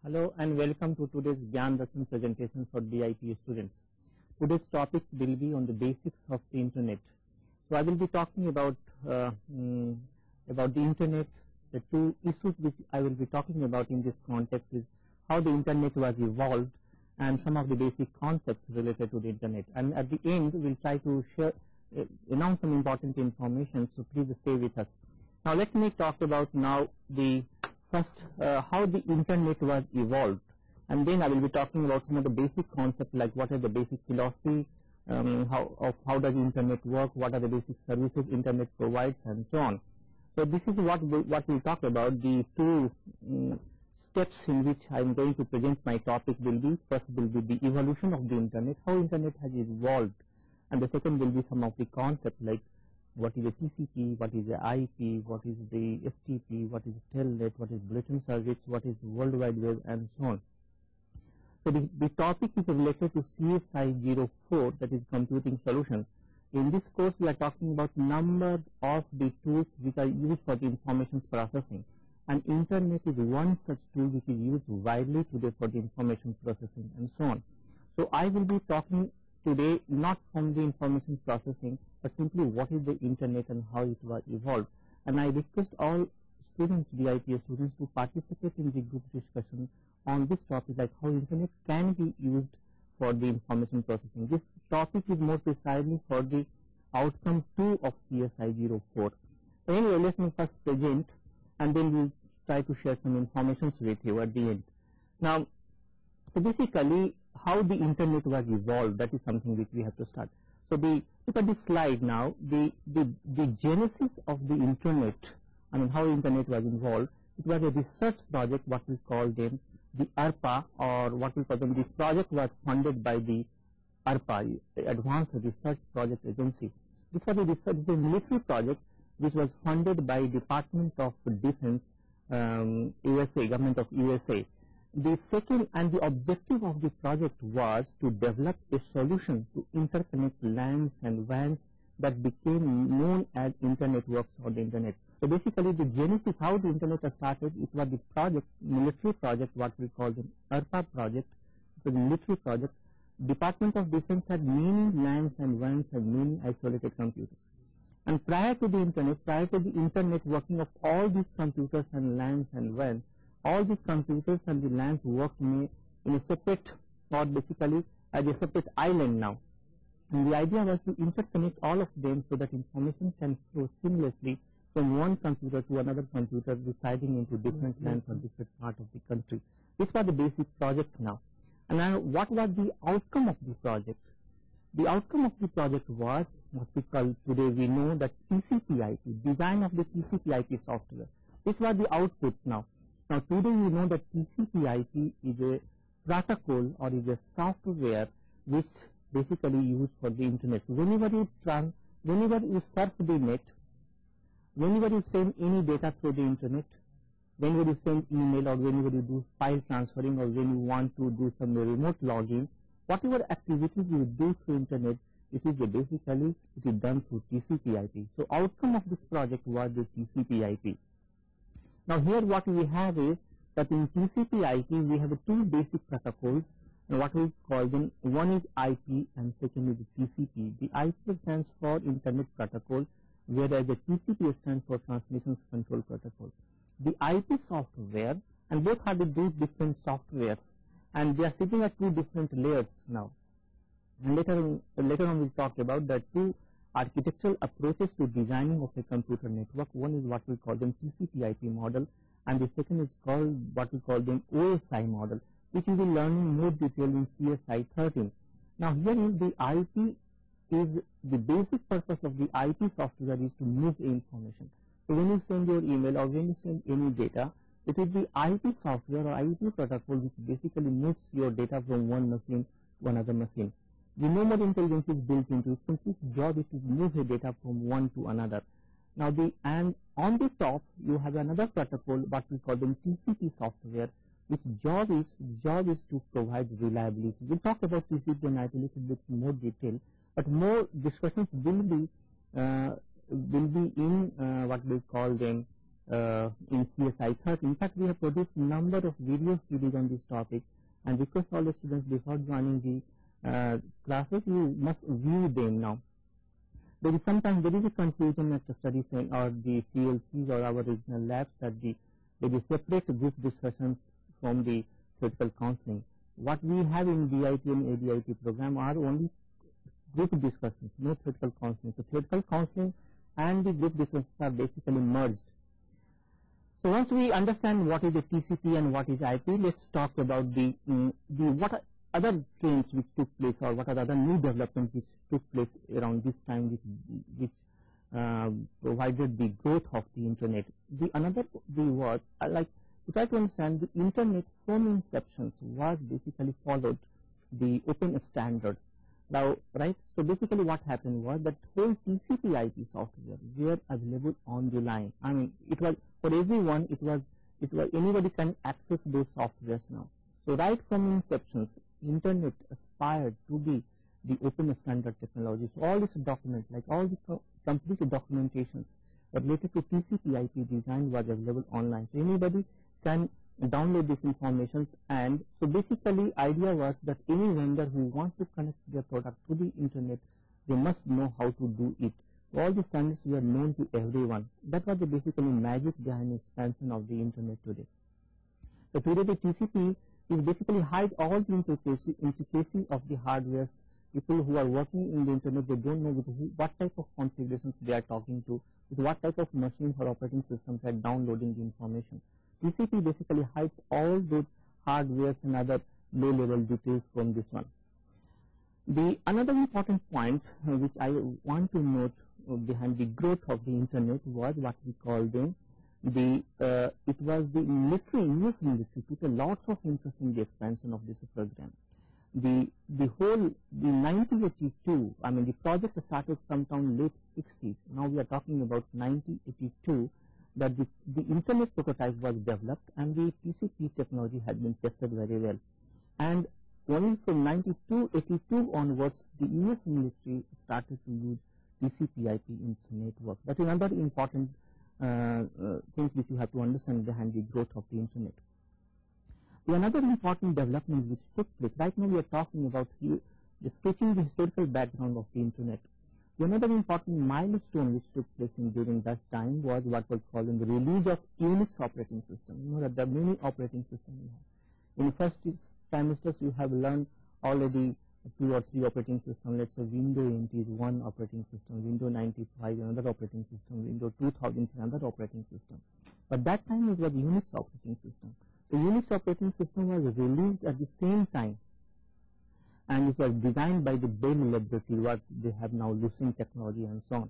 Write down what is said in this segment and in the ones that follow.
Hello and welcome to today's Gyan Darshan presentation for DIP students. Today's topics will be on the basics of the internet. So I will be talking about the internet. The two issues which I will be talking about in this context is how the internet was evolved and some of the basic concepts related to the internet. And at the end we'll try to share, announce some important information, so please stay with us. Now let me talk about now the first how the internet was evolved, and then I will be talking about some of the basic concepts like what is the basic philosophy, how does internet work, what are the basic services internet provides, and so on. So this is what we'll talk about. The two steps in which I am going to present my topic will be, first will be the evolution of the internet, how internet has evolved, and the second will be some of the concepts like what is a TCP, what is a IP, what is the FTP, what is telnet, what is bulletin service, what is World Wide Web, and so on. So the topic is related to CSI 04, that is computing solutions. In this course we are talking about number of the tools which are used for the information processing, and internet is one such tool which is used widely today for the information processing and so on. So I will be talking today not from the information processing, but simply what is the internet and how it was evolved. And I request all students, DIP students, to participate in the group discussion on this topic, like how internet can be used for the information processing. This topic is more precisely for the outcome 2 of CSI 04. So anyway, let me first present and then we'll try to share some information with you at the end. Now, so basically how the internet was evolved, that is something which we have to start. So look at this slide now, the genesis of the internet, I mean how internet was involved. It was a research project, what we call them the ARPA, or what we call them, this project was funded by the ARPA, the Advanced Research Project Agency. This was a research, the military project which was funded by Department of Defense, USA, Government of USA. The second and the objective of the project was to develop a solution to interconnect LANs and WANs that became known as internet works or the internet. So basically the genesis, how the internet started, it was the project, military project, what we call the ARPA project. It was a military project. Department of Defense had many LANs and WANs and many isolated computers. And prior to the internet working of all these computers and LANs and WANs, all these computers and the LANs worked in a separate, or basically as a separate island now. And the idea was to interconnect all of them so that information can flow seamlessly from one computer to another computer residing into different lands or different parts of the country. These were the basic projects now. And now what was the outcome of the project? The outcome of the project was what we call today, we know that TCP/IP, design of the TCP/IP software. This was the output now. Now today we know that TCP/IP is a protocol or is a software which basically used for the internet. Whenever you surf the net, whenever you send any data through the internet, whenever you send email or whenever you do file transferring or when you want to do some remote login, whatever activities you do through internet, it is basically it is done through TCP/IP. So outcome of this project was the TCP/IP. Now here what we have is that in TCP/IP we have two basic protocols, and what we call them, one is IP and second is the TCP. The IP stands for Internet Protocol, whereas the TCP stands for Transmission Control Protocol. The IP software, and both are the two different softwares, and they are sitting at two different layers now. And later on we'll talk about the two architectural approaches to designing of a computer network. One is what we call them TCP/IP model, and the second is called what we call them OSI model, which we will learn in more detail in CSI 13. Now here is the IP is the basic purpose of the IP software is to move information. So when you send your email or when you send any data, it is the IP software or IP protocol which basically moves your data from one machine to another machine. The no more intelligence is built into it, since its job is to move the data from one to another. Now and on the top you have another protocol, what we call them TCP software, which job is to provide reliability. We'll talk about TCP and IP a little bit more detail, but more discussions will be in what we call them in CSI 13. In fact, we have produced a number of video series on this topic, and request all the students before joining the classes, you must view them now. There is sometimes there is a confusion at the study center or the PLCs or our regional labs that there is separate group discussions from the theoretical counseling. What we have in DIT and ADIT program are only group discussions, no theoretical counseling. So theoretical counseling and the group discussions are basically merged. So once we understand what is the TCP and what is IP, let's talk about the what are other trends which took place, or what are the other new developments which took place around this time, which provided the growth of the internet. To try to understand, the internet from inception was basically followed the open standards. Now, right? So basically, what happened was that whole TCP/IP software were available on the line. I mean, it was for everyone. It was anybody can access those softwares now. So right from inception, internet aspired to be the open standard technology. So all its documents, like all the complete documentations related to TCP/IP design, was available online. So anybody can download these informations, and so basically idea was that any vendor who wants to connect their product to the internet, they must know how to do it. So all the standards were known to everyone. That was the basically magic behind the expansion of the internet today. So today the TCP is basically hide all the intricacies of the hardware. People who are working in the internet, they don't know what type of configurations they are talking to, with what type of machines or operating systems are downloading the information. TCP basically hides all those hardware and other low-level details from this one. The another important point which I want to note behind the growth of the internet was what we call them it was the military, US military took a lot of interest in the expansion of this program. The 1982, I mean the project started sometime late 60s. Now we are talking about 1982. That the internet prototype was developed and the TCP technology had been tested very well. And only from 82 onwards, the US military started to use TCP/IP in its network. That is another important thing which you have to understand behind the growth of the internet. The another important development which took place, right now we are talking about here, sketching the historical background of the internet. Another important milestone which took place during that time was what was called the release of Unix operating system. You know that there are many operating systems we have. In first trimesters you have learned already 2 or 3 operating systems. Let's say Windows 8 is one operating system, Windows 95 another operating system, Windows 2000 another operating system. But that time it was Unix operating system. The Unix operating system was released at the same time, and it was designed by the Bell Laboratory, what they have now Lucene technology and so on.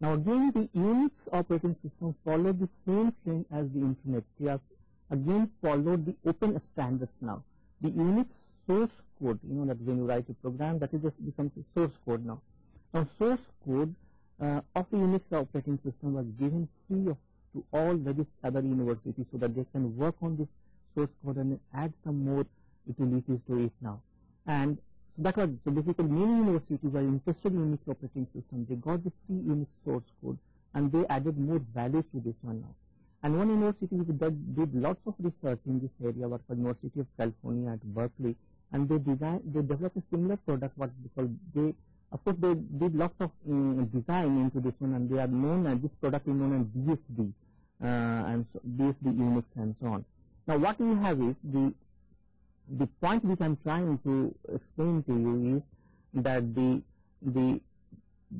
Now again, the Unix operating system followed the same trend as the internet. They have again followed the open standards now. The Unix source code, you know that when you write a program, that is just becomes a source code now. Now source code of the Unix operating system was given free to all various other universities so that they can work on this source code and add some more utilities to it now. And so that was, so basically many universities were interested in Unix operating system. They got the free Unix source code and they added more value to this one now. And one university did lots of research in this area, was the University of California at Berkeley, and they developed a similar product, what of course they did lots of design into this one, and they are known as, this product is known as BSD, and so BSD Unix and so on. Now what we have is, the point which I am trying to explain to you is that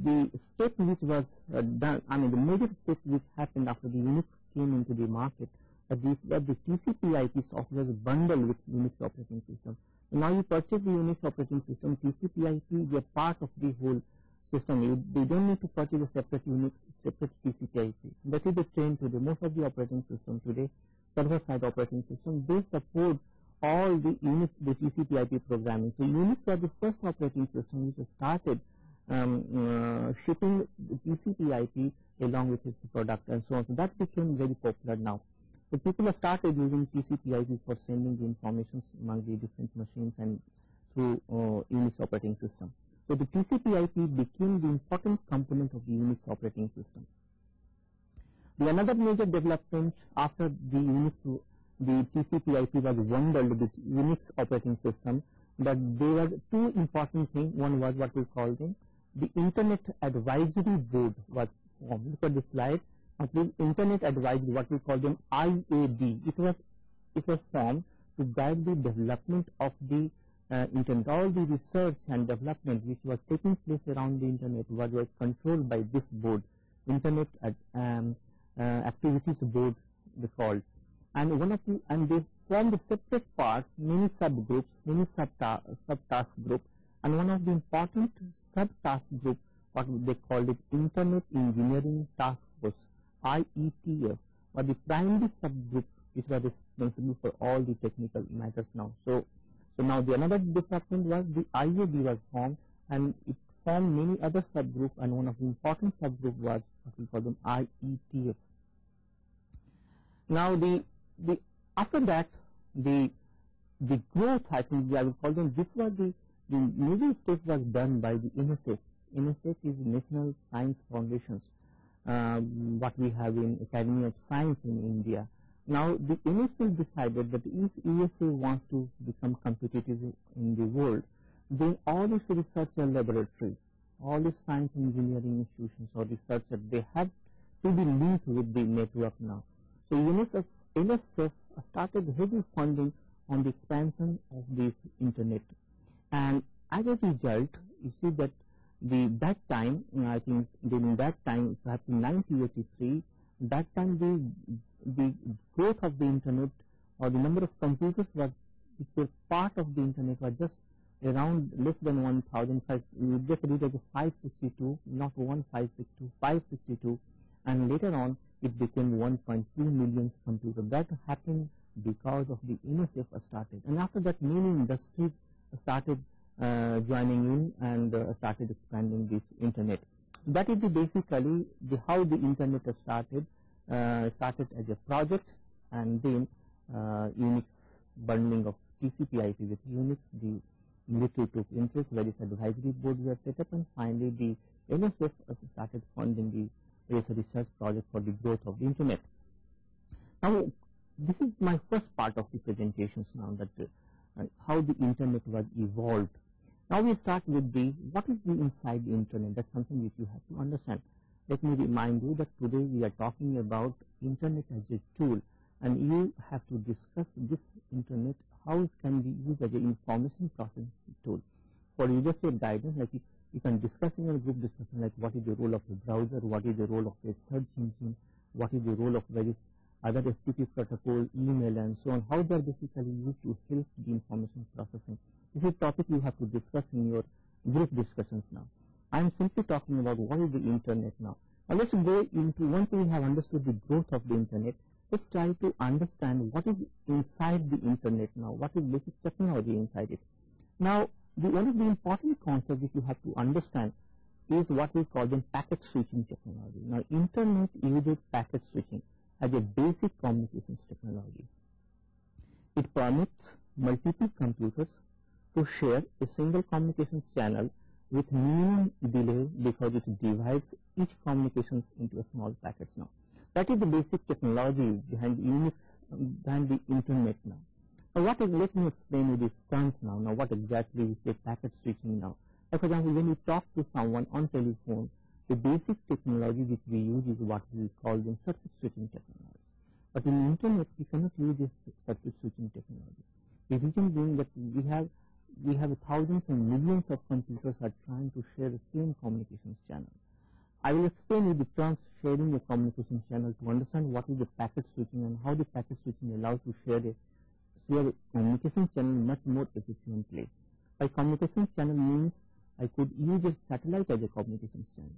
the step which was done, I mean the major step which happened after the Unix came into the market, that the TCP/IP software was bundled with Unix operating system. Now you purchase the Unix operating system, TCP/IP is a part of the whole system. You don't need to purchase a separate Unix, separate TCP/IP. That is the trend today. Most of the operating system today, server-side operating system, they support all the Unix, the TCP/IP programming. So Unix was the first operating system which started shipping the TCP/IP along with its product and so on. So that became very popular now. So people have started using TCP/IP for sending the information among the different machines and through Unix operating system. So the TCP/IP became the important component of the Unix operating system. The another major development after the Unix, the TCP/IP was bundled with Unix operating system, but there were two important things. One was what we call them the Internet Advisory Board was formed. Look at the slide. The Internet Advisory, what we call them IAB. It was formed to guide the development of the Internet. All the research and development which was taking place around the Internet was controlled by this board, Internet Activities Board, they called. And they formed a separate part, many subgroups, many subtask groups, and one of the important subtask group, what they called it Internet Engineering Task Force, IETF, was the primary subgroup which was responsible for all the technical matters now. So now the another department was the IAB was formed, and it formed many other subgroups, and one of the important subgroup was what we call them IETF. Now after that the growth, I think I will call them, this was the major step was done by the NSF. NSF is National Science Foundations, what we have in Academy of Science in India. Now the NSF decided that if ESA wants to become competitive in the world, then all these research laboratories, all these science engineering institutions or researchers, they have to be linked with the network now. So NSF started heavy funding on the expansion of this Internet, and as a result, you see that that time, I think during that time, perhaps in 1983, that time the growth of the Internet or the number of computers which were part of the Internet was just around less than 1,000. You just read as 562, not 1562, 562, and later on it became 1.2 million computers. That happened because of the NSF started, and after that many industries started joining in and started expanding this Internet. That is basically how the Internet started as a project, and then Unix bundling of TCP/IP with Unix. The military took interest, various advisory boards were set up, and finally the NSF started funding the research project for the growth of the Internet. Now this is my first part of the presentations now, that how the Internet was evolved. Now we start with what is the inside the Internet. That's something which you have to understand. Let me remind you that today we are talking about Internet as a tool, and you have to discuss this Internet, how it can be used as an information processing tool. For you just say guidance, like you can discuss in your group discussion, like what is the role of a browser, what is the role of a search engine, what is the role of various other FTP protocol, email, and so on, how they are basically used to help the information processing. This is a topic you have to discuss in your group discussions now. I am simply talking about what is the Internet now. Now let's go into, once we have understood the growth of the Internet, let's try to understand what is inside the Internet now, what is basic technology inside it. Now one of the important concepts which you have to understand is what we call them packet switching technology. Now Internet uses packet switching as a basic communications technology. It permits multiple computers to share a single communications channel with minimum delay because it divides each communications into a small packets now. That is the basic technology behind Unix, behind the Internet now. Now let me explain you these terms now. Now what exactly is a packet switching now? Like for example, when you talk to someone on telephone, the basic technology which we use is what we call the circuit switching technology. But in Internet, we cannot use this circuit switching technology. The reason being that we have we have thousands and millions of computers are trying to share the same communications channel. I will explain you the terms sharing a communication channel to understand what is the packet switching and how the packet switching allows to share a communication channel much more efficiently. By communication channel means I could use a satellite as a communication channel.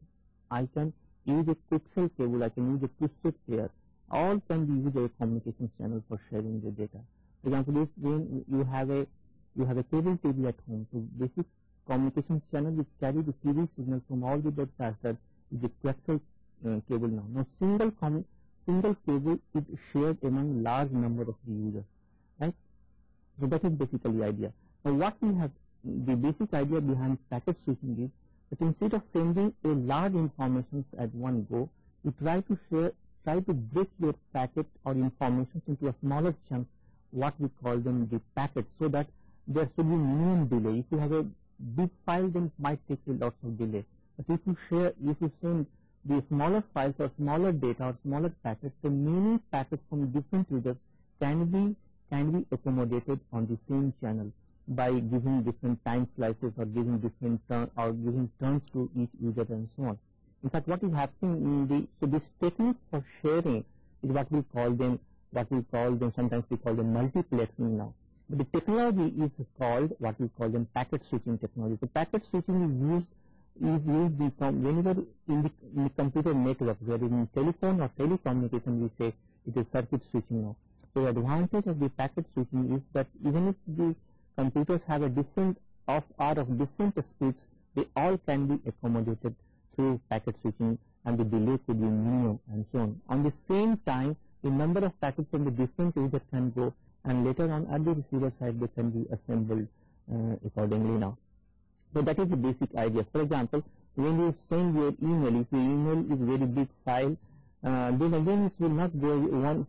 I can use a coaxial cable, I can use a twisted pair. All can be used as a communication channel for sharing the data. For example, if when you have a cable TV at home, so basic communication channel which carry the TV signal from all the broadcasters is the coaxial cable now. Now single cable is shared among large number of the users, right? So that is basically idea. Now what we have, the basic idea behind packet switching is that instead of sending a large information at one go, you try to break your packet or information into a smaller chunks, what we call them the packets, so that there should be minimum delay. If you have a big file, then it might take a lot of delay. But if you send the smaller files or smaller data or smaller packets, then many packets from different users can be accommodated on the same channel by giving different time slices or giving different turns to each user and so on. In fact, what is happening so this technique for sharing is what we call them, sometimes we call them multiplexing now. But the technology is called what we call them packet switching technology. So packet switching is used whenever in the computer network, whether in telephone or telecommunication, we say it is circuit switching now. So the advantage of the packet switching is that even if the computers have a different different speeds, they all can be accommodated through packet switching, and the delay could be minimum and so on. On the same time, the number of packets from the different users can go, and later on at the receiver side they can be assembled accordingly now. So that is the basic idea. For example, when you send your email, if your email is a very big file, then again it will not go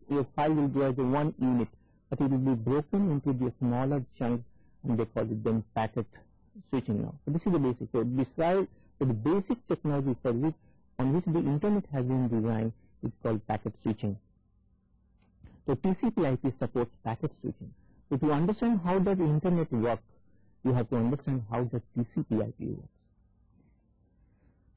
your file will go as a one unit, but it will be broken into the smaller chunks, and they call it then packet switching now. So this is the basic. So besides the basic technology on which the internet has been designed, is called packet switching. So TCP/IP supports packet switching. So to understand how does the internet work, you have to understand how does TCP/IP works.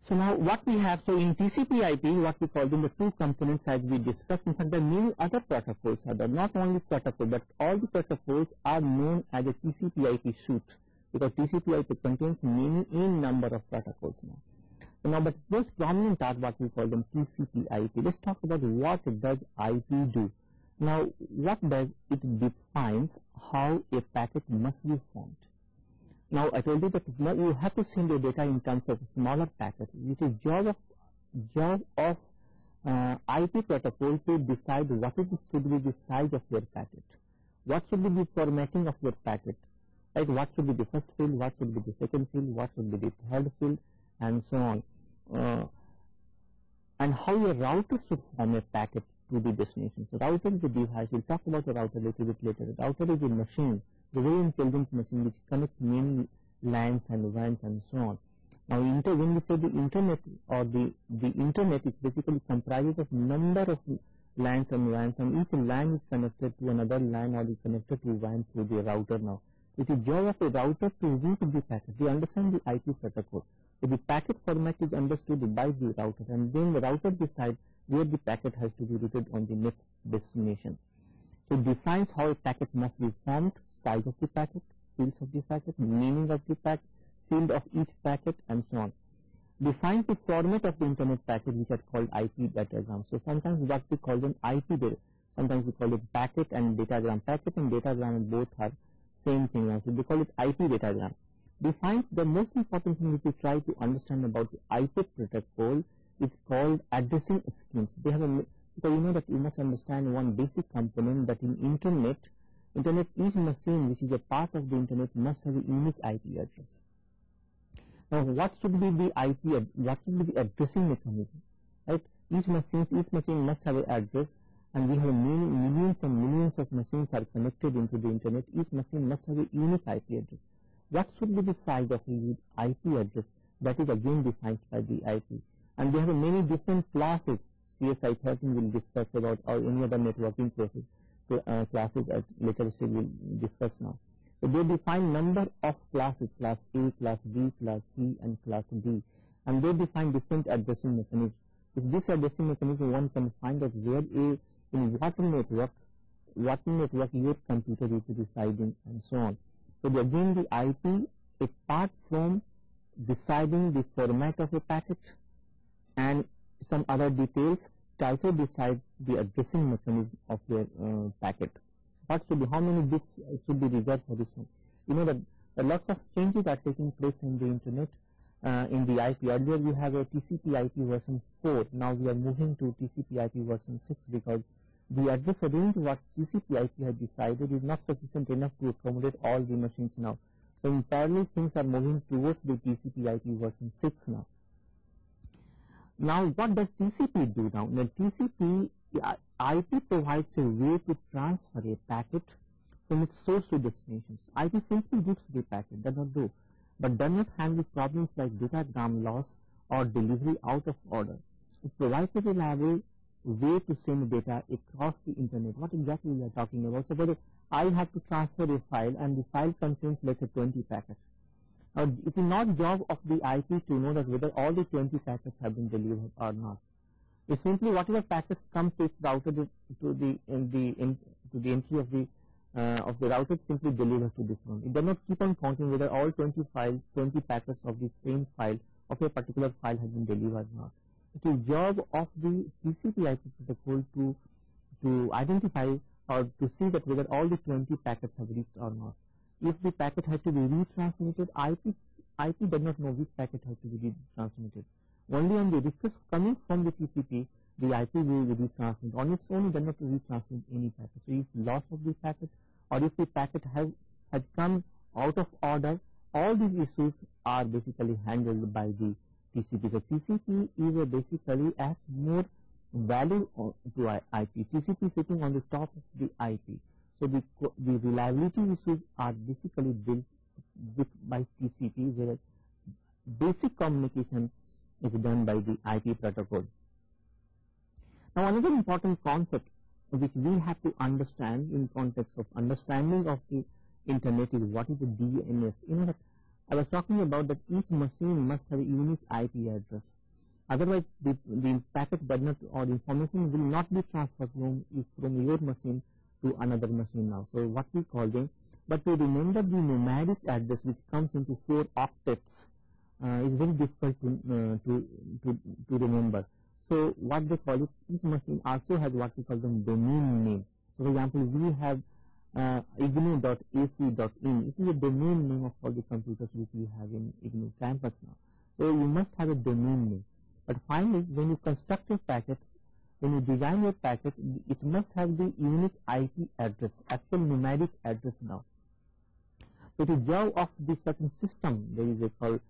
So now what we have, so in TCP/IP, what we call them the two components as we discussed. In fact, the new other protocols are there, not only protocol, but all the protocols are known as a TCP/IP suite, because TCP/IP contains in number of protocols now. So now, but most prominent are what we call them TCP/IP. Let's talk about what does IP do. Now, what does it defines how a packet must be formed. Now, I told you that you have to send your data in terms of smaller packets. It is job of IP protocol to decide what should be the size of your packet, what should be the formatting of your packet, right? What should be the first field, what should be the second field, what should be the third field, and so on. And how your router should form a packet to the destination. So router is a device. We'll talk about the router a little bit later. The router is a machine, the very intelligent machine which connects many LANs and WANs and so on. Now, when we say the internet or the internet is basically comprises of number of LANs and WANs, and each LAN is connected to another LAN or is connected to WAN through the router now. It is job of a router to route the packet. We understand the IP protocol. So the packet format is understood by the router, and then the router decides where the packet has to be routed on the next destination. So it defines how a packet must be formed, size of the packet, fields of the packet, meaning of the packet, field of each packet, and so on. Defines the format of the internet packet, which are called IP datagram. So sometimes what we call them IP data, sometimes we call it packet and datagram. Packet and datagram both are same thing now. So they call it IP datagram. Defines the most important thing which we try to understand about the IP protocol is called addressing schemes. They have because you know that you must understand one basic component that in internet each machine which is a part of the internet must have a unique IP address. Now, what should be the IP? What should be the addressing mechanism? Right? Each machine must have an address, and we have millions and millions of machines are connected into the internet. Each machine must have a unique IP address. What should be the size of the IP address? That is again defined by the IP. And we have many different classes. CSI 13 will discuss about, or any other networking classes at later stage we'll discuss now. So they define number of classes, class A, class B, class C, and class D, and they define different addressing mechanisms. With this addressing mechanism, one can find out where in what network your computer is residing, and so on. So again, the IP, apart from deciding the format of a packet and some other details, it also decides the addressing mechanism of your packet. What should be, how many bits should be reserved for this one? You know that lots of changes are taking place in the internet, in the IP. Earlier we have a TCP IP version 4. Now we are moving to TCP IP version 6 because the address range what TCP IP has decided is not sufficient enough to accommodate all the machines now. So in parallel, things are moving towards the TCP IP version 6 now. Now what does TCP do now? The TCP IP provides a way to transfer a packet from its source to destination. IP simply gives the packet, does not do, but does not handle problems like datagram loss or delivery out of order. It provides a reliable way to send data across the internet. What exactly we are talking about? So whether I have to transfer a file and the file contains let's say 20 packets. Now it is not job of the IP to know that whether all the 20 packets have been delivered or not. It's simply whatever packets come to its router to the entry of the router, simply deliver to this one. It does not keep on counting whether all 20 packets of the same file of a particular file have been delivered or not. It is job of the TCP IP protocol to identify or to see that whether all the 20 packets have reached or not. If the packet has to be retransmitted, IP does not know which packet has to be retransmitted. Only on the request coming from the TCP, the IP will be retransmitted. On its own, it does not retransmit any packet. So if loss of the packet or if the packet had come out of order, all these issues are basically handled by the TCP. So TCP is basically adds more value to IP. TCP is sitting on the top of the IP. So the reliability issues are basically built by TCP, whereas basic communication is done by the IP protocol. Now another important concept which we have to understand in context of understanding of the internet is what is the DNS. You know that I was talking about that each machine must have a unique IP address. Otherwise the packet does not or information will not be transferred from your machine to another machine now. So what we call them, but to remember the numeric address which comes into 4 octets is very difficult to remember. So what they call it, each machine also has what we call them domain name. For example, we have ignu.ac.in. It is a domain name of all the computers which we have in IGNOU campus now. So you must have a domain name. But finally, when you construct a packet, when you design your packet, it must have the unique IP address, actual numeric address now. So it is job of the certain system, there is a called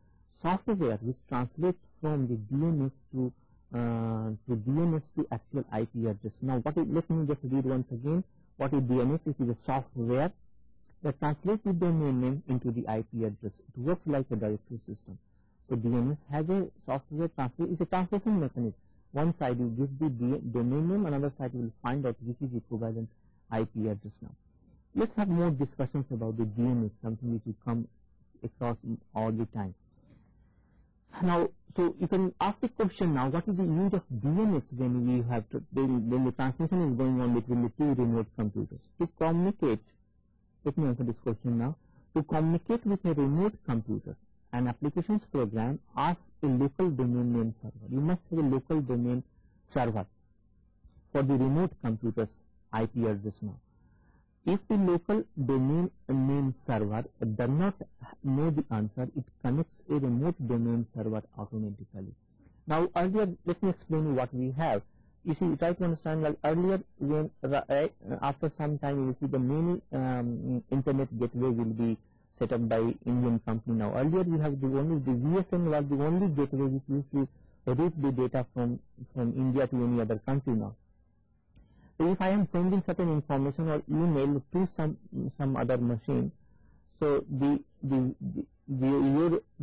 software which translates from the DNS to DNS to actual IP address. Now let me just read once again. What is DNS? It is a software that translates the domain name into the IP address. It works like a directory system. So DNS has a software translation, it's a translation mechanism. One side will give the domain name, another side will find out which is equivalent IP address now. Let's have more discussions about the DNS, something which will come across all the time. Now, so you can ask the question now, what is the use of DNS when we have to, when the transmission is going on between the two remote computers? To communicate, let me answer this question now. To communicate with a remote computer, an applications program asks a local domain name server. You must have a local domain server for the remote computer's IP address now. If the local domain name server does not know the answer, it connects a remote domain server automatically. Now earlier, let me explain you what we have. You see, try to understand that earlier, when after some time you will see the many internet gateway will be set up by Indian company now. Earlier we have the VSN was the only gateway which used to reach the data from India to any other country now. So if I am sending certain information or email to some other machine, so the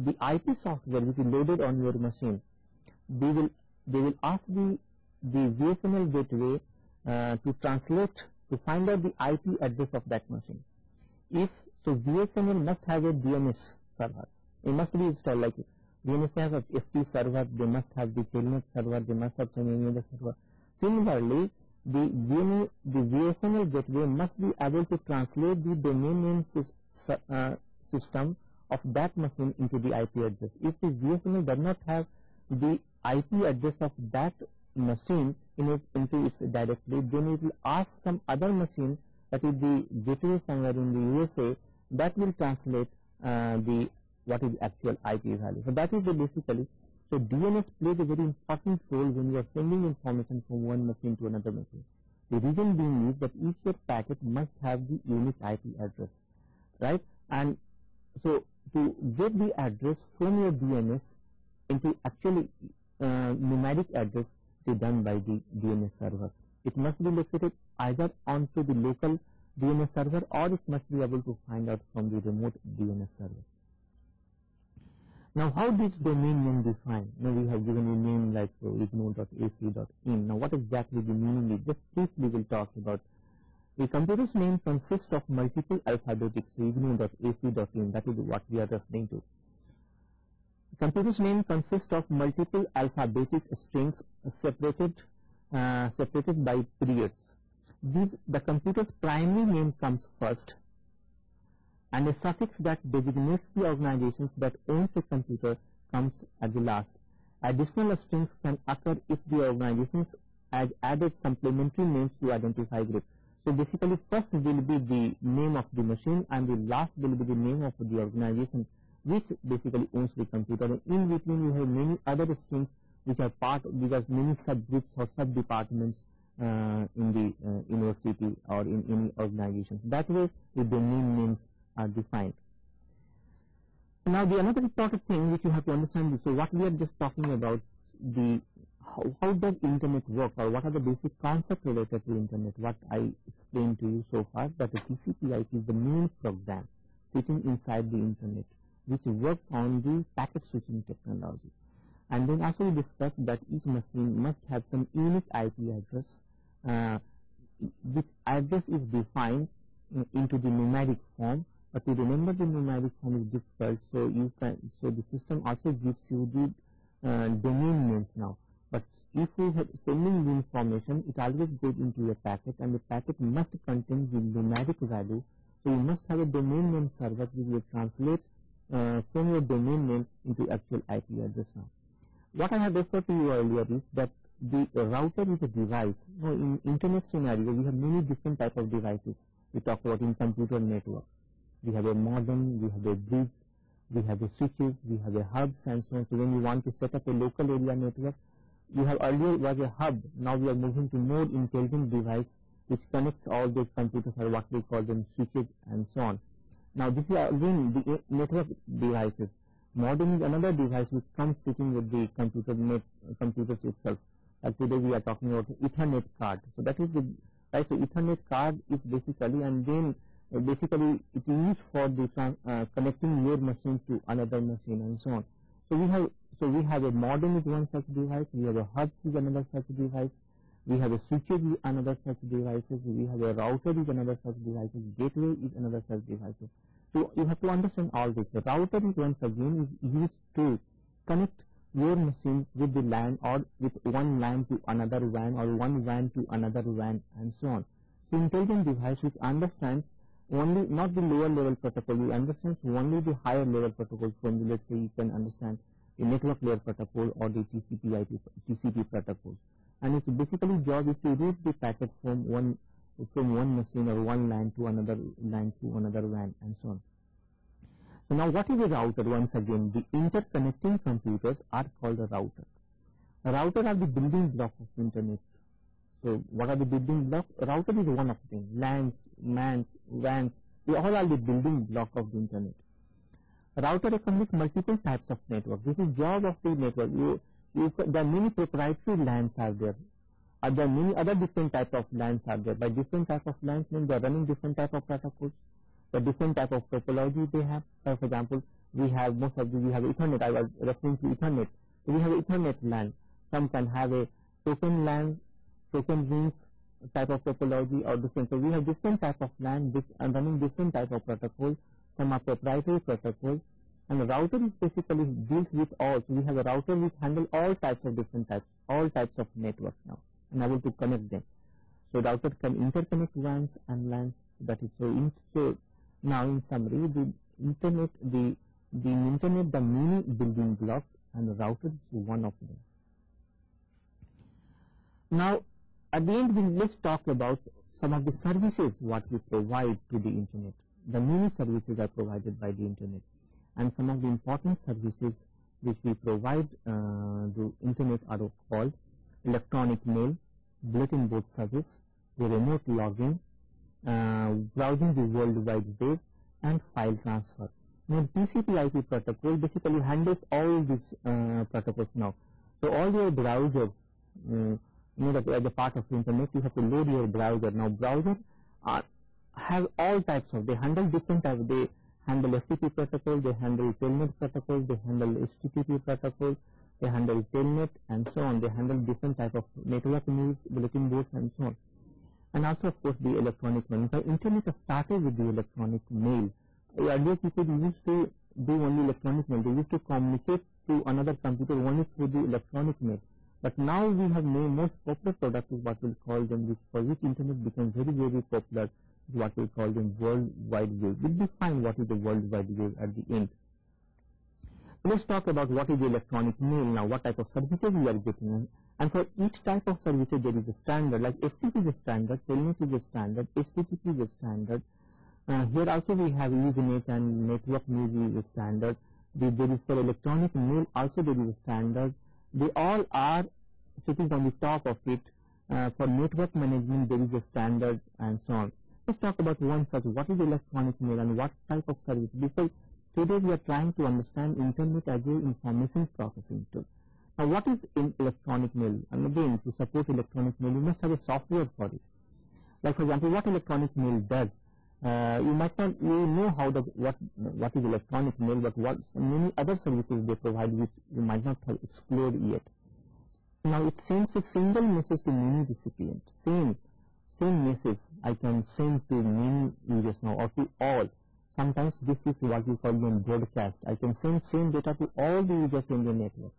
IP software which is loaded on your machine, they will ask the VSNL gateway to translate, to find out the IP address of that machine. So VSNL must have a DNS server. It must be installed like DNS has a FT server, they must have the telnet server, they must have some any other server. Similarly, the VSNL gateway must be able to translate the domain name system of that machine into the IP address. If the VSNL does not have the IP address of that machine into its directory, then it will ask some other machine, that is the gateway somewhere in the USA, that will translate what is the actual IP value. So that is basically. So DNS plays a very important role when you are sending information from one machine to another machine. The reason being is that each packet must have the unique IP address, right? And so to get the address from your DNS into actually numeric address, it is done by the DNS server. It must be located either onto the local DNS server, or it must be able to find out from the remote DNS server. Now, how this domain name defined? Now, we have given a name like ignore.ac.in. Now, what exactly the meaning is? Just briefly we'll talk about. The computer's name consists of multiple alphabetics, ignore.ac.in. That is what we are referring to. The computer's name consists of multiple alphabetic strings separated by periods. The computer's primary name comes first, and a suffix that designates the organizations that owns a computer comes at the last. Additional strings can occur if the organizations has added supplementary names to identify group. So basically, first will be the name of the machine, and the last will be the name of the organization which basically owns the computer. And in between, you have many other strings which are because many subgroups or sub-departments in the university or in any organization. That way, the domain names are defined. Now, the another important thing which you have to understand is, so what we are just talking about, the how does internet work, or what are the basic concepts related to internet. What I explained to you so far, that the TCP/IP is the main program sitting inside the internet, which works on the packet switching technology. And then also we discussed that each machine must have some unique IP address. This address is defined into the numeric form. But to remember the numeric form is difficult, so the system also gives you the domain names now. But if we have sending the information, it always goes into a packet, and the packet must contain the numeric value. So you must have a domain name server which will translate from your domain name into actual IP address now. What I have referred to you earlier is that the router is a device. Now, in internet scenario, we have many different type of devices. We talk about in computer network. We have a modem, we have a bridge, we have a switches, we have a hubs, and so on. So when you want to set up a local area network, you have earlier was a hub. Now we are moving to more intelligent device which connects all those computers, or what we call them switches and so on. Now this is again the network devices. Modem is another device which comes sitting with the computers itself. Like today we are talking about Ethernet card. So that is the right. So Ethernet card is basically, and then basically it is used for the connecting your machine to another machine and so on. So we have a modem is one such device. We have a hub is another such device. We have a switches is another such devices. We have a router is another such devices. Gateway is another such devices. So you have to understand all this. The router is once again is used to connect your machine with the LAN, or with one LAN to another WAN, or one WAN to another WAN, and so on. So intelligent device which understands only not the lower level protocol, you understand only the higher level protocol. From, let's say, you can understand the network layer protocol or the TCP protocol, and its basically job is to route the packet from one machine or one LAN to another LAN to another WAN, and so on. So now, what is a router? Once again, the interconnecting computers are called a router. A router are the building blocks of internet. So what are the building blocks? A router is one of them. LANs, MANs, WANs, they all are the building block of the internet. A router accommodates multiple types of network. This is job of the network. There are many proprietary LANs are there. There are many other different types of LANs are there. By different type of LANs means they are running different type of protocols. The different type of topology they have. For example, we have Ethernet. I was referring to Ethernet. So we have Ethernet LAN. Some can have a token LAN, token rings type of topology, or different. So we have different type of LAN and running different type of protocols some are proprietary protocols, and the router is basically built with all. So we have a router which handle all types of all types of networks now, and able to connect them. So router can interconnect WANs and LANs. That is so. Now in summary, the internet, the many building blocks, and the router is one of them. Now at the end, let's talk about some of the services what we provide to the internet. The many services are provided by the internet, and some of the important services which we provide the internet are called electronic mail, bulletin board service, the remote login, browsing the World Wide Web, and file transfer. Now TCP/IP protocol basically handles all these protocols now. So all your browsers, that as a part of the internet, you have to load your browser. Now browser have all types of, they handle different types. They handle FTP protocol, they handle telnet protocol, they handle HTTP protocol, they handle telnet, and so on. They handle different type of network news, bulletin boards, and so on. And also, of course, the electronic mail. So internet started with the electronic mail. Earlier people used to do only electronic mail. They used to communicate to another computer only through the electronic mail. But now we have most popular product is what we call them, for which internet becomes very, very popular, is what we call them World Wide Web. We'll define what is the World Wide Web at the end. Let's talk about what is the electronic mail now, what type of services we are getting. And for each type of services there is a standard, like FTP is a standard, telnet is a standard, HTTP is a standard. Here also we have Ethernet and network news is a standard. There is for electronic mail also there is a standard. They all are sitting on the top of it. For network management there is a standard, and so on. Let's talk about one such, what is electronic mail and what type of service, because today we are trying to understand internet as an information processing tool. Now what is in electronic mail? And again, to support electronic mail you must have a software for it. Like for example, what electronic mail does, you might not know what is electronic mail, but what many other services they provide which you might not have explored yet. Now it sends a single message to many recipients. Same message I can send to many users now, or to all. Sometimes this is what we call them broadcast. I can send same data to all the users in the network,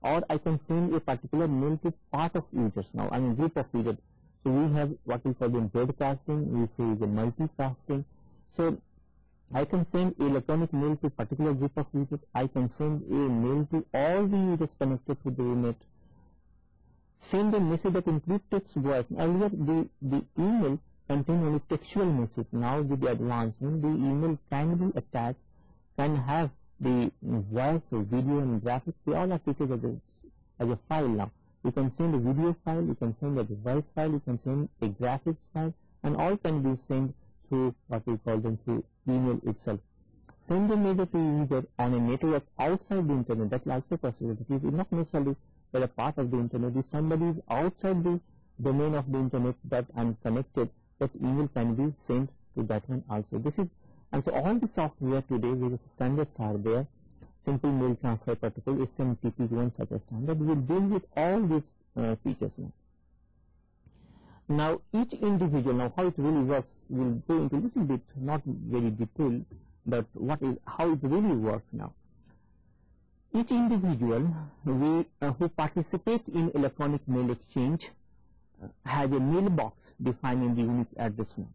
or I can send a particular mail to part of users now, I mean group of users. So we have what we call them broadcasting, we say the multicasting. So I can send electronic mail to particular group of users, I can send a mail to all the users connected to the net. Send a message that includes text, voice. Earlier the email contained only textual message. Now with the advancement, the email can be attached, can have the voice or video and graphics. They all are treated as a file now. You can send a video file, you can send a voice file, you can send a graphics file, and all can be sent through what we call them through email itself. Send a message to a user on a network outside the internet. That is also possible. It is not necessarily that a part of the internet. If somebody is outside the domain of the internet that I'm connected, that email can be sent to that one also. And so all the software today, various standards are there. Simple mail transfer protocol, SMTP is one such a standard. We will deal with all these features now. Now each individual, now how it really works, we will go into a little bit, not very detailed, but how it really works now. Each individual who participate in electronic mail exchange has a mailbox defined in the unique address now.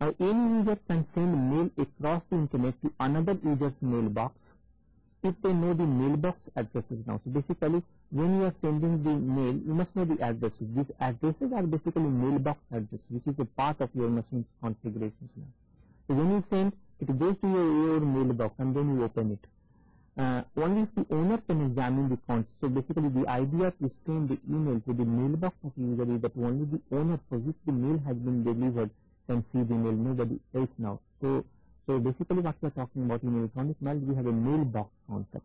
Now any user can send mail across the internet to another user's mailbox if they know the mailbox addresses now. So basically when you are sending the mail, you must know the addresses. These addresses are basically mailbox address, which is a part of your machine's configurations now. So when you send, it goes to your mailbox and then you open it. Only if the owner can examine the content. So basically the idea to send the email to the mailbox of the user is that only the owner for which the mail has been delivered can see the mail, nobody else now. So basically what we are talking about in electronic mail, we have a mailbox concept.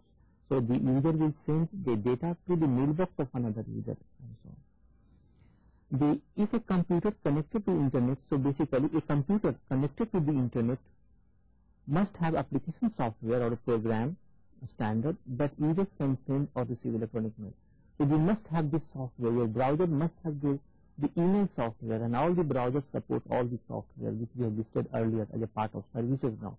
So the user will send the data to the mailbox of another user and so on. If a computer connected to internet, so basically a computer connected to the internet must have application software or a program, a standard, that users can send or receive electronic mail. So you must have this software. Your browser must have the email software, and all the browsers support all the software which we have listed earlier as a part of services now.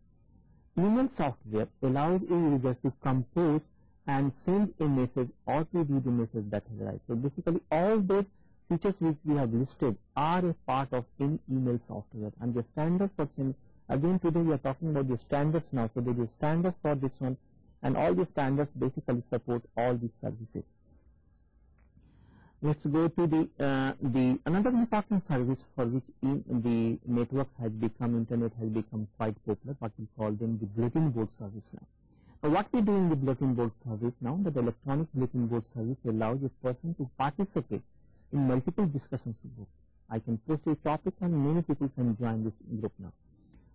email software allows a user to compose and send a message or to read a message that is right. So basically all those features which we have listed are a part of any email software, and the standard for again today we are talking about the standards now. So there is a standard for this one, and all the standards basically support all these services. Let's go to the another important service for which the network has become, internet has become quite popular, what we call them the bulletin board service now. So what we do in the bulletin board service now, that the electronic bulletin board service allows a person to participate in multiple discussions groups. I can post a topic and many people can join this group now,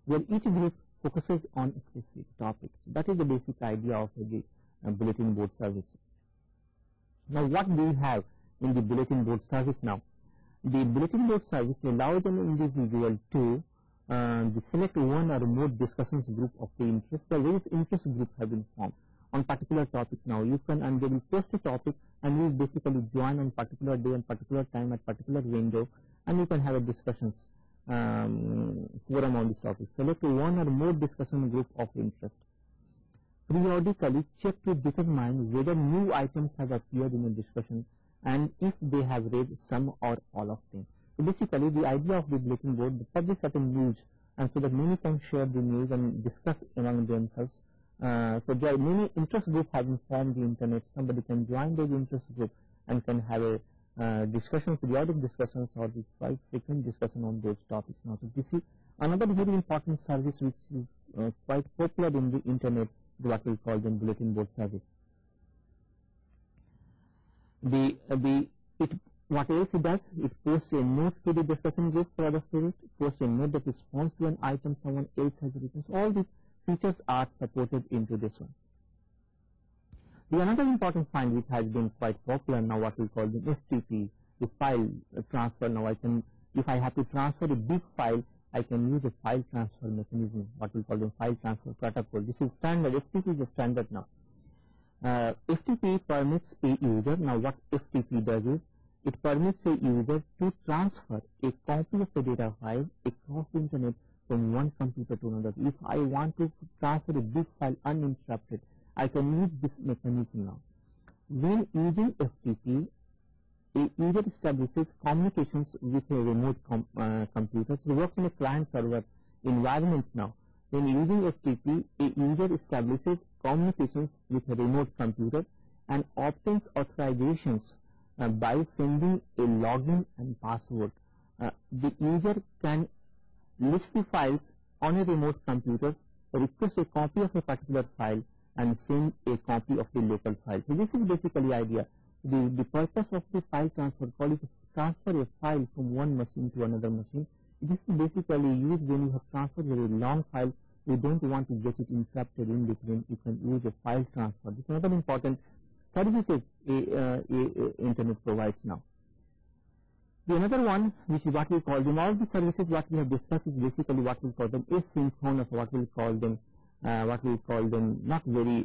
where each group focuses on a specific topic. That is the basic idea of the bulletin board service. Now what do we have in the bulletin board service now? The bulletin board service allows an individual to select one or more discussions group of the interest. The various interest groups have been formed on particular topic now. You can, and they will post a topic and you basically join on particular day and particular time at particular window, and you can have a discussions forum on this topic. Select one or more discussion group of interest. Periodically check to determine whether new items have appeared in a discussion and if they have raised some or all of them. So basically the idea of the bulletin board, to publish certain news, and so that many can share the news and discuss among themselves. So there are many interest groups have been formed the internet. Somebody can join those interest group and can have a discussion, periodic discussions or the quite frequent discussion on those topics now. So this is another very important service which is quite popular in the internet, what we call the bulletin board service. What else it does? It posts a note to the discussion group for other students, posts a note that responds to an item someone else has written. So all these features are supported into this one. The another important find which has been quite popular now, what we call the FTP, the file transfer. Now I can, if I have to transfer a big file, I can use a file transfer mechanism, what we call the file transfer protocol. This is standard. FTP is a standard now. FTP permits a user, now what FTP does is, it permits a user to transfer a copy of the data file across the internet from one computer to another. If I want to transfer a big file uninterrupted, I can use this mechanism now. When using FTP, a user establishes communications with a remote computer. So it works in a client-server environment now. When using FTP, a user establishes communications with a remote computer and obtains authorizations by sending a login and password. The user can list the files on a remote computer, request a copy of a particular file and send a copy of the local file. So this is basically the idea. The purpose of the file transfer call is to transfer a file from one machine to another machine. This is basically used when you have transferred a very long file. You don't want to get it interrupted in between. You can use a file transfer. This is another important services internet provides now. The another one, which is what we call them, all the services what we have discussed is basically what we call them asynchronous, what we call them not very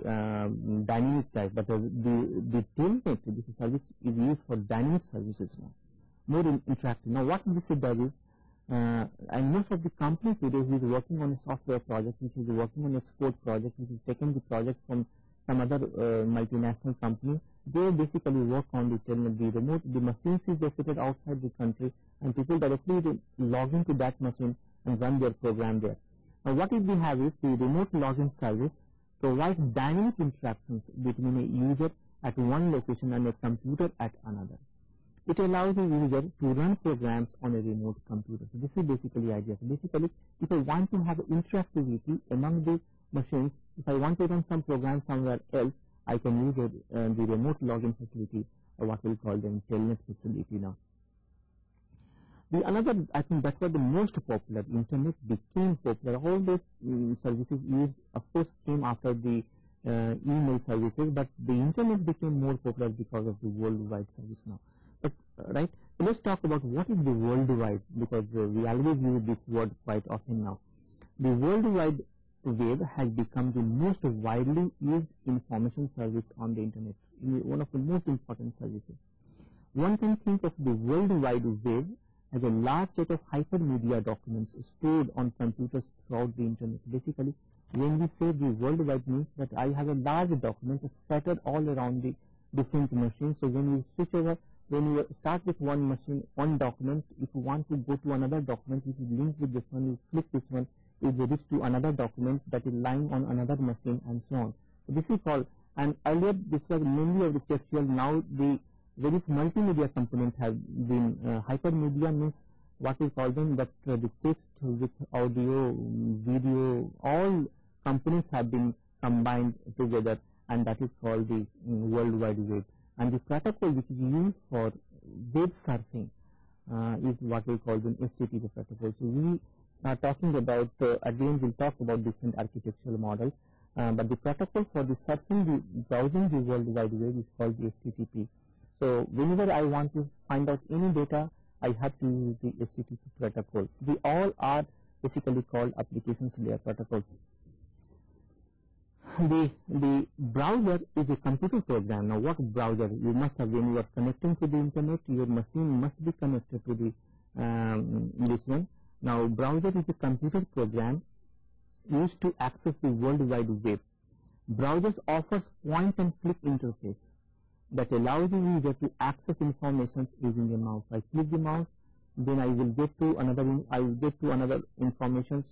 dynamic type, but the telnet, this service is used for dynamic services now, more interactive. Now what this does is, and most of the companies today who is working on a software project, which is working on a export project, which is taking the project from some other multinational company, they basically work on the telnet. The remote, the machines is located outside the country, and people directly log into that machine and run their program there. Now what we have is the remote login service provides dynamic interactions between a user at one location and a computer at another. It allows the user to run programs on a remote computer. So this is basically the idea. So basically, if I want to have interactivity among the machines, if I want to run some program somewhere else, I can use the remote login facility, or what we call the telnet facility now. The another, I think that was the most popular. Internet became popular. All those services used, of course, came after the email services, but the internet became more popular because of the worldwide service now. But right, so let's talk about what is the worldwide, because we always use this word quite often now. The worldwide web has become the most widely used information service on the internet, one of the most important services. One can think of the worldwide web as a large set of hypermedia documents stored on computers throughout the internet. Basically, when we say the worldwide means that I have a large document scattered all around the different machines. So when you switch over, when you start with one machine, one document, if you want to go to another document, if you link with this one, you click this one, it will reach to another document that is lying on another machine, and so on. So this is called, and earlier this was mainly of the textual. Now the various multimedia components have been hypermedia means what we call them, that the text with audio, video, all components have been combined together, and that is called the World Wide Web. And the protocol which is used for web surfing is what we call the HTTP protocol. So we are talking about, again we'll talk about different architectural models, but the protocol for the surfing, browsing the World Wide Web is called the HTTP. So whenever I want to find out any data, I have to use the HTTP protocol. They all are basically called applications layer protocols. The browser is a computer program. Now what browser? You must have, when you are connecting to the internet, your machine must be connected to the this one. Now browser is a computer program used to access the World Wide Web. Browsers offers point and click interface that allows the user to access information using a mouse. I click the mouse, then I will get to another information.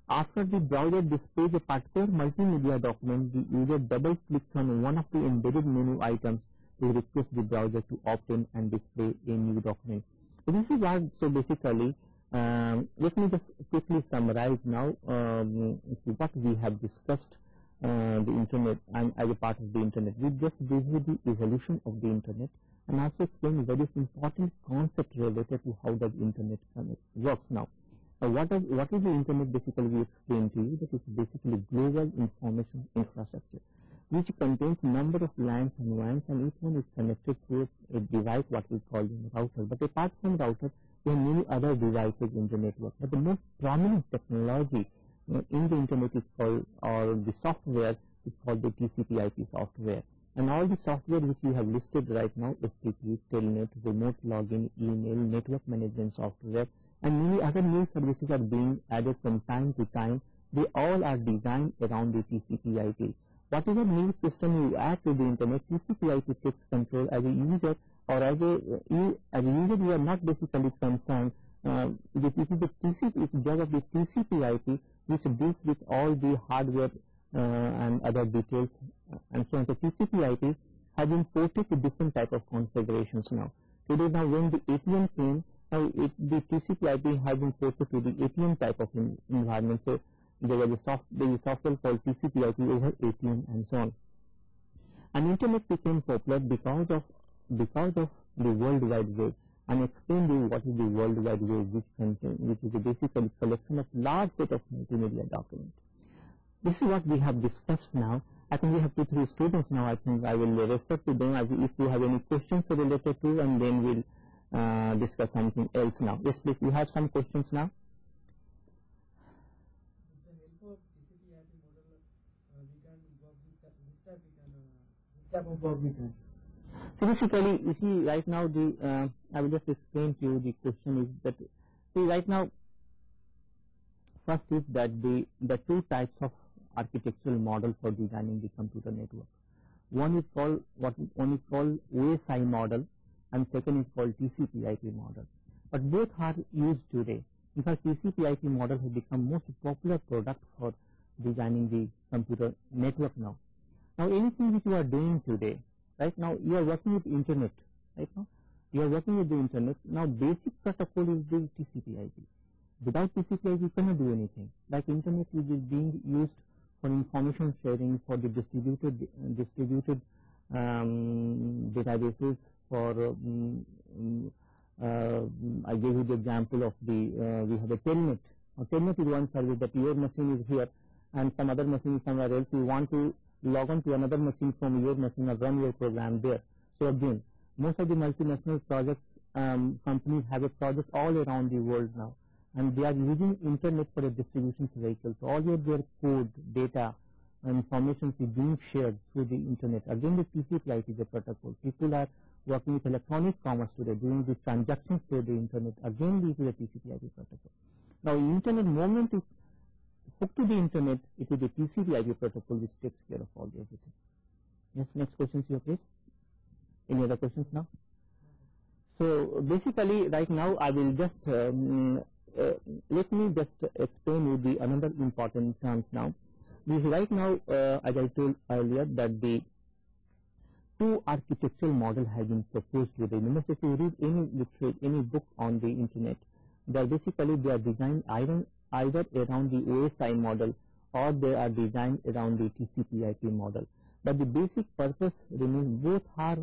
After the browser displays a particular multimedia document, the user double clicks on one of the embedded menu items to request the browser to open and display a new document. So this is what, so basically, let me just quickly summarize now what we have discussed the internet and as a part of the internet. We just gave you the evolution of the internet and also explain various important concepts related to how the internet works now. What is the internet? Basically, we explained to you that it's basically global information infrastructure, which contains number of LANs and WANs, and each one is connected to a device what we call the router. But apart from router, there are many other devices in the network. But the most prominent technology in the internet is called, or the software is called the TCP/IP software. And all the software which we have listed right now, FTP, Telnet, remote login, email, network management software, and many other new services are being added from time to time. They all are designed around the TCP/IP. Whatever new system you add to the internet, TCP/IP takes control. As a user or as a user, you are not basically concerned. This is the TCP, it's the job of the TCP/IP, which deals with all the hardware and other details and so on. So TCP/IP has been ported to different type of configurations now. Today, now when the ATM came, now the TCP/IP has been ported to the ATM type of environment. So there was a software called TCP/IP over ATM and so on. And internet became popular because of the World Wide Web. And explain to you what is the World Wide Web, which is a basically collection of large set of multimedia documents. This is what we have discussed now. I think we have 2-3 students now. I think I will refer to them if you have any questions related to, and then we'll discuss something else now. Yes, please. You have some questions now. With the help of TCP/IP model, we can work this type of work we can. So basically, you see right now I will just explain to you the question is that, see right now, first is that the two types of architectural model for designing the computer network. One is called OSI model, and second is called TCP/IP model. But both are used today. In fact, TCP/IP model has become most popular product for designing the computer network now. Now anything which you are doing today, right now you are working with internet, right now you are working with the internet. Now basic protocol is the TCP/IP. Without TCP/IP you cannot do anything. Like internet is being used for information sharing, for the distributed databases, for I gave you the example of we have a Telnet. Now, Telnet is one service that your machine is here and some other machine is somewhere else. You want to log on to another machine from your machine or run your program there. So again, most of the multinational projects companies have a project all around the world now, and they are using internet for a distribution vehicle. So all their code, data, information is being shared through the internet. Again, the TCP/IP is a protocol. People are working with electronic commerce today, doing the transactions through the internet, again we use a TCP/IP protocol. Now, internet moment is hooked to the internet, it is the TCP/IP protocol which takes care of all the everything. Yes, next questions here, please. Any other questions now? So basically, right now I will just let me just explain you the another important terms now. Right now, as I told earlier, that the two architectural model has been proposed today. If you read any literature, any book on the internet, they are designed either around the OSI model or they are designed around the TCP/IP model. But the basic purpose remains. Both are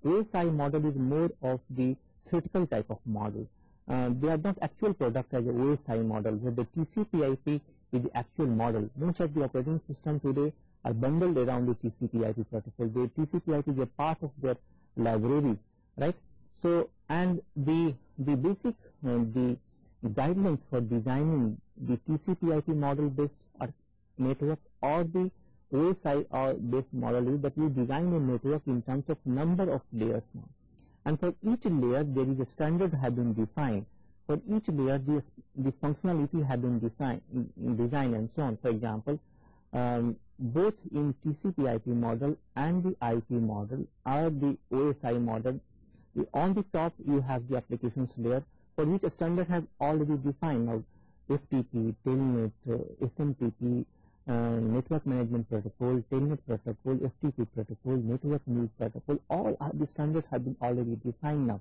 OSI model is more of the theoretical type of model. They are not actual product as a OSI model, but the TCP/IP is the actual model. Most of the operating system today are bundled around the TCP/IP protocol. The TCP/IP is a part of their libraries, right? So, and the basic the guidelines for designing the TCP/IP model based network or the OSI or based model is that we design a network in terms of number of layers now. And for each layer there is a standard have been defined. For each layer the functionality have been designed and so on. For example, both in TCP/IP model and the IP model or the OSI model, on the top you have the applications layer for which a standard has already defined. Now FTP, Telnet, SMTP, network management protocol, Telnet protocol, FTP protocol, network news protocol, all the standards have been already defined now,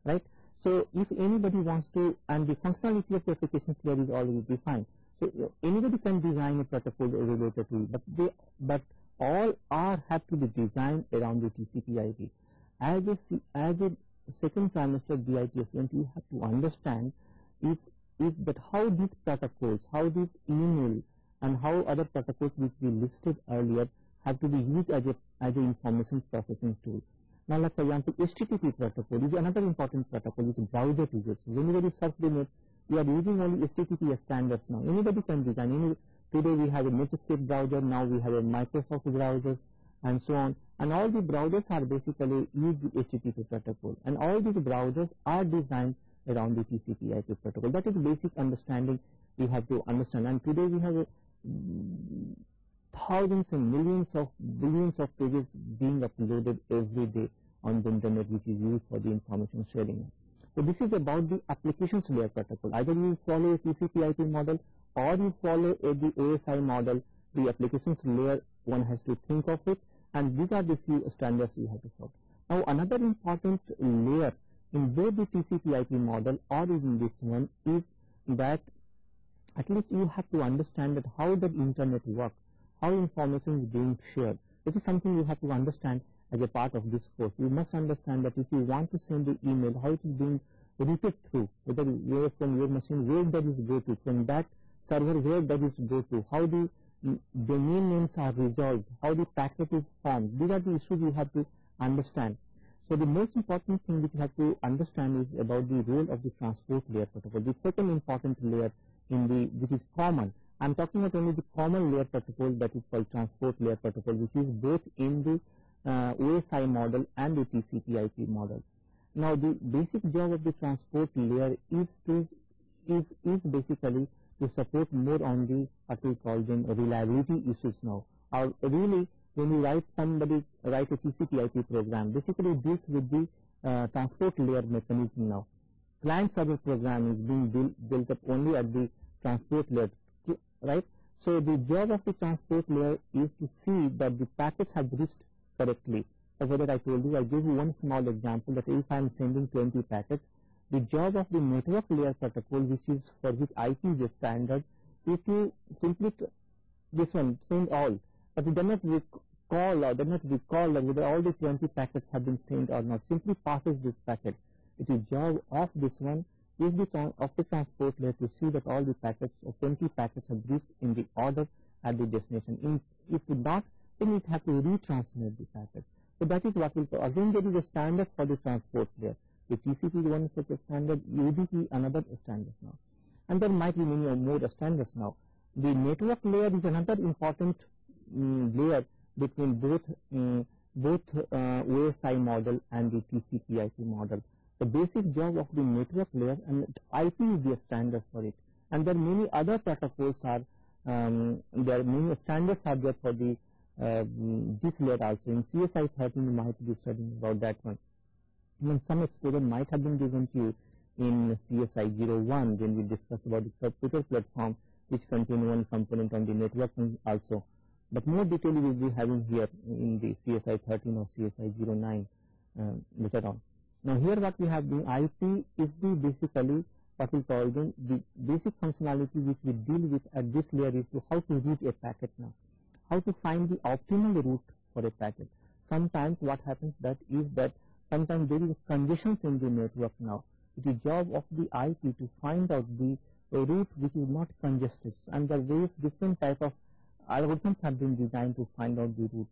right? So if anybody wants to, and the functionality of the applications layer is already defined, so anybody can design a protocol related to it, but all have to be designed around the TCP/IP. As a second trimester BIT student, you have to understand is that how these protocols, how these email and how other protocols which we listed earlier have to be used as an information processing tool. Now, like for example, HTTP protocol is another important protocol which browser uses. Whenever you search the net, we are using only HTTP standards now. Anybody can design. Today we have a Netscape browser, now we have a Microsoft browsers and so on. And all the browsers are basically use the HTTP protocol. And all these browsers are designed around the TCP/IP protocol. That is basic understanding we have to understand. And today we have thousands and billions of pages being uploaded every day on the internet, which is used for the information sharing. So this is about the applications layer protocol. Either you follow a TCP/IP model or you follow the OSI model. The applications layer, one has to think of it, and these are the few standards you have to follow. Now, another important layer in both the TCP/IP model or in this one is that at least you have to understand that how the internet works, how information is being shared. This is something you have to understand as a part of this course. You must understand that if you want to send the email, how it is being routed through, whether from your machine, where does it go to, from that server, where does it go to, how the domain names are resolved, how the packet is formed. These are the issues you have to understand. So the most important thing which you have to understand is about the role of the transport layer protocol. The second important layer which is common. I am talking about only the common layer protocol, that is called transport layer protocol, which is both in the OSI model and the TCP/IP model. Now, the basic job of the transport layer is basically to support more on the what we call them reliability issues now. Or really, when you write a TCP/IP program, basically built with the transport layer mechanism now. Client-server program is being built up only at the transport layer, right? So the job of the transport layer is to see that the packets have reached correctly. So whether I told you, I give you one small example that if I am sending 20 packets, the job of the network layer protocol, which is for which IP is a standard, is to simply this one send all, but it does not recall whether all the 20 packets have been sent or not. Simply passes this packet. It is job of this one is of the transport layer to see that all the packets of 20 packets have reached in the order at the destination. If not, then it have to retransmit the packet. So that is what will go. Again, there is a standard for the transport layer. The TCP is one such a standard, UDP another standard now. And there might be many more standards now. The network layer is another important layer between both both OSI model and the TCP/IP model. The basic job of the network layer, and IP is the standard for it. And there are many other protocols there are many standards are there for the this layer also. In CSI 13 you might be studying about that one. And some exposure might have been given to you in CSI 01 when we discussed about the computer platform which contain one component on the networking also. But more detail we will be having here in the CSI 13 or CSI 09 later on. Now here what we have the IP is the basically what we call the basic functionality which we deal with at this layer is to how to route a packet now, how to find the optimal route for a packet. Sometimes what happens that is that sometimes there is congestions in the network now. It is job of the IP to find out the route which is not congested, and the various different type of algorithms have been designed to find out the route.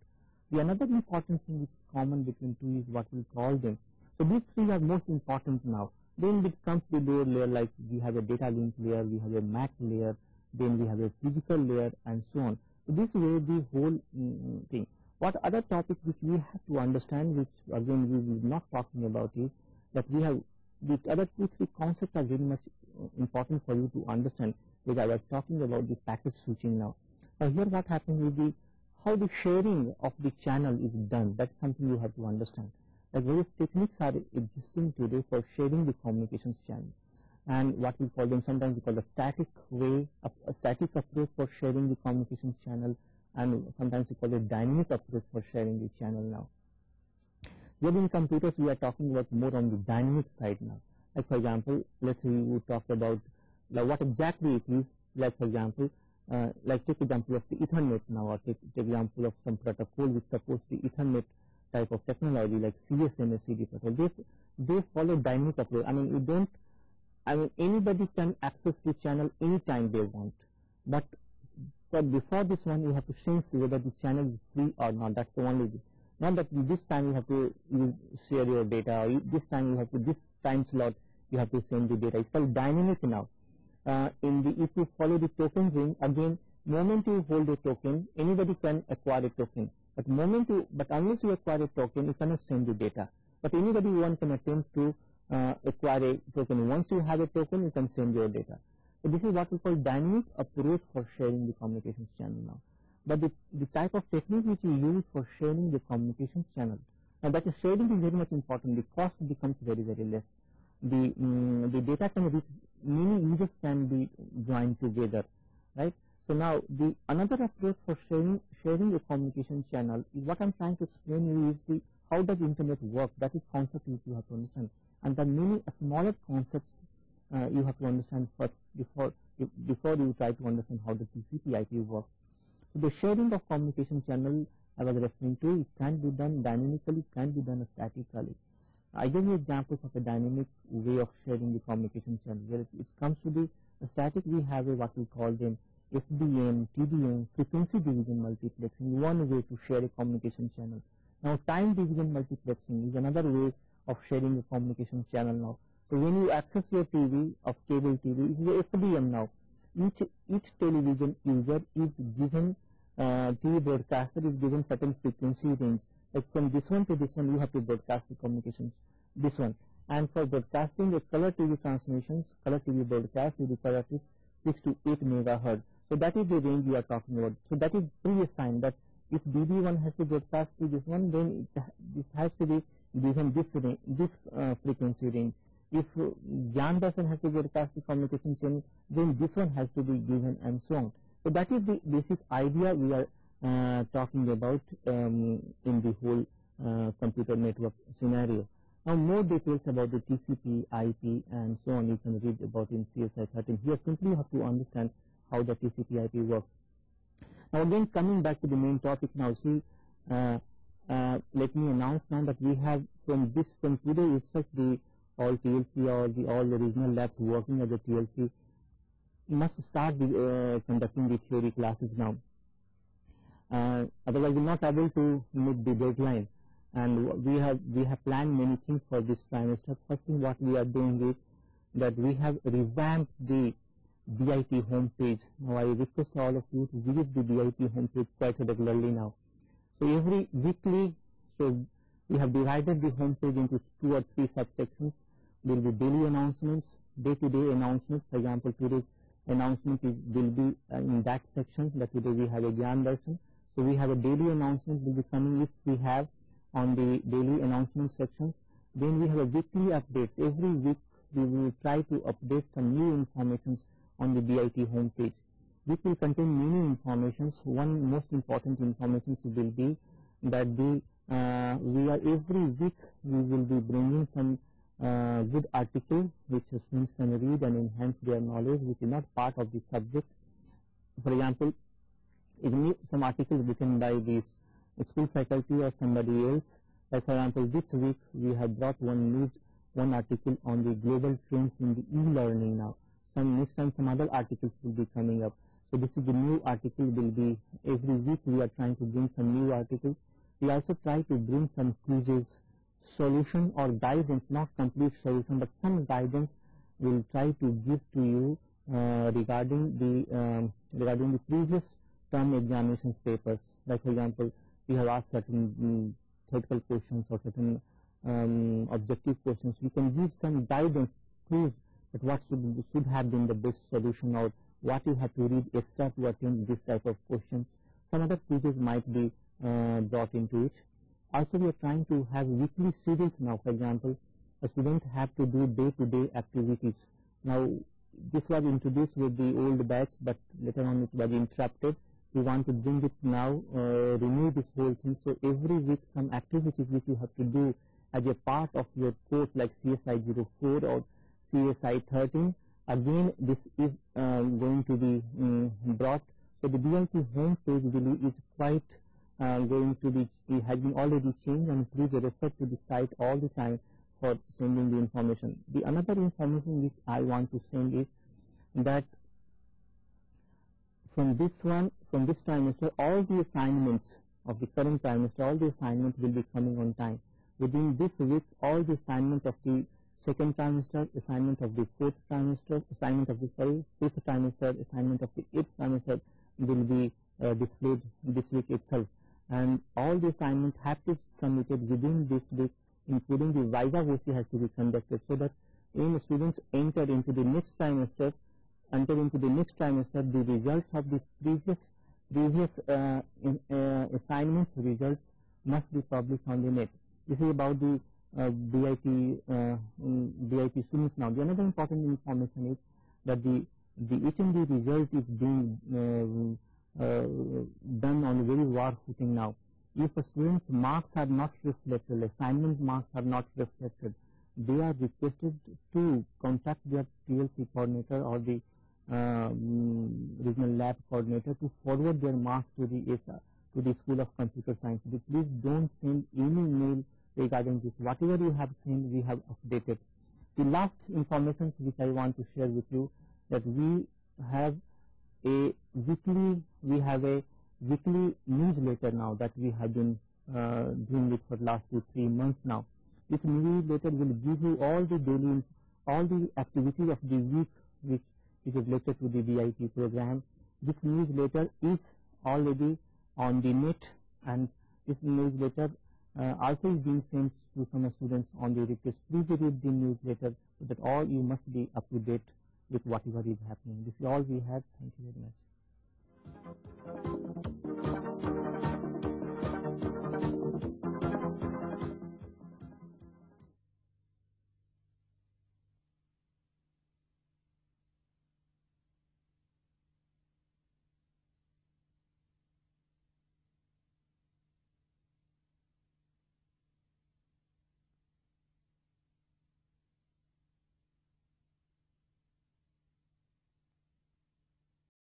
The another important thing which is common between two is what we call them. So these three are most important now. Then it comes to the layer like we have a data link layer, we have a MAC layer, then we have a physical layer and so on. So this way the whole thing. What other topic which we have to understand, which again we will not talking about, is that we have the other two, three concepts are very much important for you to understand, because I was talking about the packet switching now. Now here what happens is how the sharing of the channel is done. That's something you have to understand. Like various techniques are existing today for sharing the communications channel, and what we call them, sometimes we call the static way, a static approach for sharing the communications channel, and sometimes we call it dynamic approach for sharing the channel now. Here in computers we are talking about more on the dynamic side now. Like for example, let's say we talk about like what exactly it is. Like for example, like take example of the Ethernet now, or take example of some protocol which supports the Ethernet type of technology like CSMA CD protocol. They follow dynamic approach. I mean anybody can access the channel anytime they want, but before this one you have to sense whether the channel is free or not. That's the only thing. Not that this time you have to share your data, or this time you have to, this time slot you have to send the data. It's called dynamic now. If you follow the token ring, again, moment you hold a token, anybody can acquire a token. But unless you acquire a token, you cannot send the data. But anybody one can attempt to acquire a token. Once you have a token, you can send your data. So this is what we call dynamic approach for sharing the communications channel now. But the type of technique which you use for sharing the communications channel, now that is sharing is very much important. The cost becomes very, very less. The data can reach, many users can be joined together, right? So now the another approach for sharing the communication channel is what I'm trying to explain you is how does the internet work. That is concept which you have to understand, and the many smaller concepts you have to understand first before you try to understand how the TCP/IP works. So the sharing of communication channel I was referring to, it can be done dynamically, it can be done statically. I gave you examples of a dynamic way of sharing the communication channel. Where it comes to the static, we have what we call them FDM, TDM, frequency division multiplexing, one way to share a communication channel. Now time division multiplexing is another way of sharing a communication channel now. So when you access your TV of cable TV, it is FDM now. Each television user is given, TV broadcaster is given certain frequency range. Like from this one to this one, you have to broadcast the communications, this one. And for broadcasting the color TV transmissions, color TV broadcast, you require at least 6 to 8 megahertz. So that is the range we are talking about. So that is preassigned that if DB1 has to broadcast to this one, then this has to be given this range, this frequency range. If Jan Darshan has to broadcast the communication channel, then this one has to be given, and so on. So that is the basic idea we are talking about in the whole computer network scenario. Now more details about the TCP, IP and so on you can read about in CSI 13. Here simply you have to understand how the TCP, IP works. Now again coming back to the main topic now, see let me announce now that we have from today itself the all TLC or all the regional labs working as a TLC must start conducting the theory classes now. Otherwise we are not able to meet the deadline, and we have planned many things for this trimester. First thing what we are doing is that we have revamped the DIT homepage. Now I request all of you to visit the DIT homepage quite regularly now. So every weekly, So we have divided the home page into 2 or 3 subsections. There will be daily announcements, day-to-day announcements. For example, today's announcement will be in that section. That today we have a Gyan version. So we have a daily announcement will be coming if we have on the daily announcement sections. Then we have a weekly updates. Every week we will try to update some new information on the BIT home page. This will contain many informations. One most important information will be that we are every week we will be bringing some good article which students can read and enhance their knowledge, which is not part of the subject. For example, if some articles written by the school faculty or somebody else. Like for example, this week we have brought one article on the global trends in the e-learning now. Next time some other articles will be coming up. So this is the new article will be every week we are trying to bring some new articles. We also try to bring some quizzes, solution or guidance, not complete solution, but some guidance we'll try to give to you regarding the previous term examinations papers. Like for example, we have asked certain theoretical questions or certain objective questions. We can give some guidance, clues that what should have been the best solution or what you have to read extra to attempt this type of questions. Some other quizzes might be brought into it. Also, we are trying to have weekly schedules now. For example, a student have to do day-to-day activities. Now, this was introduced with the old batch, but later on it was interrupted. We want to bring it now, remove this whole thing. So every week some activities which you have to do as a part of your course, like CSI 04 or CSI 13. Again, this is going to be brought. So the BIT home page really is quite going to be, it has been already changed, and please refer to the site all the time for sending the information. The another information which I want to send is that from this trimester, all the assignments of the current trimester, all the assignments will be coming on time. Within this week, all the assignment of the second trimester, assignment of the fourth trimester, assignment of the fifth trimester, assignment of the eighth trimester will be displayed this week itself. And all the assignments have to be submitted within this week, including the Viva VC has to be conducted, so that when students enter into the next trimester, the results of the previous assignments results must be published on the net. This is about the BIT students now. The another important information is that the HND result is being done on a very war footing now. If a student's marks are not reflected, assignment marks are not reflected, they are requested to contact their TLC coordinator or the regional lab coordinator to forward their marks to the School of Computer Science. Please don't send any mail regarding this. Whatever you have sent, we have updated. The last information which I want to share with you, that we have a weekly newsletter now that we have been doing it for the last 2-3 months now. This newsletter will give you all the activities of the week which is related to the BIT program. This newsletter is already on the net, and this newsletter also is being sent to some students on the request. Please read the newsletter so that all you must be up to date with whatever is happening. This is all we have. Thank you very much.